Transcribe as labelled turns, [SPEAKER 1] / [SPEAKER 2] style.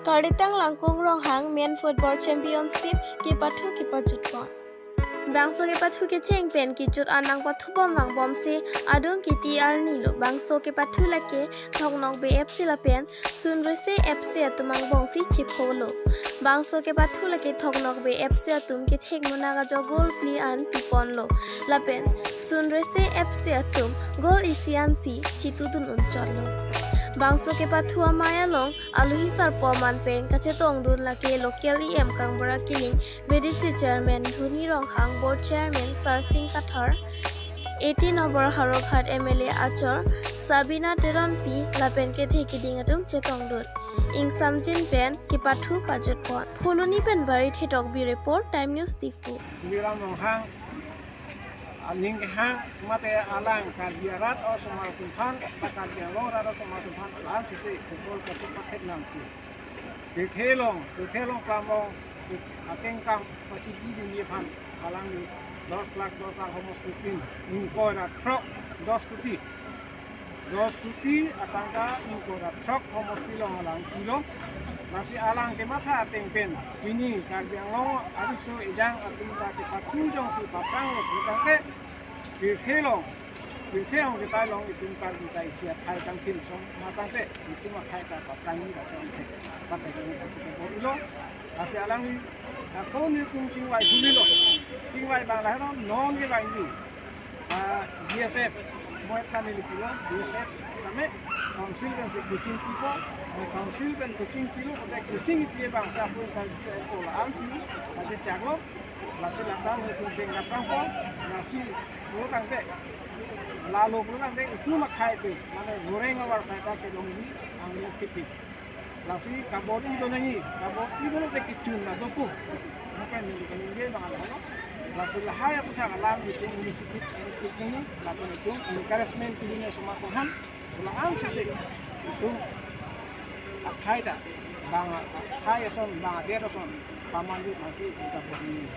[SPEAKER 1] Karitang langkung ronghang men football championship ki pathu ki pajutpon. Bangso ke pathu ke champion ki jut anang pathu bom wang bom se adung ki TR nilo bangso ke pathu lake thongnong BFC lapen sunrise FC atumang bongsi chipholo. Bangso ke pathu lake thongnong BFC atum ki thek munaga jo goal pli an pipon lo. Lapen sunrise FC atum goal isian si chitudun uncholo. Bangso ke pathua maya long aluhi sarpoman pen kache tongdun lake local EM kangbara kiling BDC chairman Dhuni Ronghang board chairman Sir Singh Kathar 18 number Harokhat MLA Achor Sabina Teron P lapen ke theki dingatum che tongdun ing samjin pen ke pathu pajut pon pholoni pen bari thetok bi report Time News Tifu
[SPEAKER 2] Wiram Ronghang Ning hang mate alang karbiarat o semal tuhan takar dialog rada semal tuhan alang sisi kubul ketuk paket nampu di thelong kamong atengkam pacigi di nipan alang ni 10 lakh homosipin ingkora truk 10 kuti atangka ingkora truk homostilong alang kilo nasi alang ke mata tengpen ini karbiang adiso ejang atumta ke patujong si papang lo ke di thelong kita long itu kita isi hai kang tim song matang te itu mah hai ka papang ni ka song te patai ni ka sing ko ilo nasi alang ni ko ni tung ching wai suli lo ching wai bang la no non ke bai ni BSF moi kan ni kilo BSF stame council kan se kucing tipo council kan kucing kilo pada kucing itu bangsa pun kan ko la alsi ada caglo nasi latang itu cing kapang po nasi lo kang te lalu lo kang te itu mak khai te mane goreng awar sai ta ke dong ni ang ni tipi nasi kabodi do nani kabodi do te kicun na do pu maka ni kan ni bang ala nasi lahaya punya alam itu inisiatif ini lalu itu encouragement ini semua Tuhan selang sisi itu khai ta bang khai son bang dia son paman masih kita beri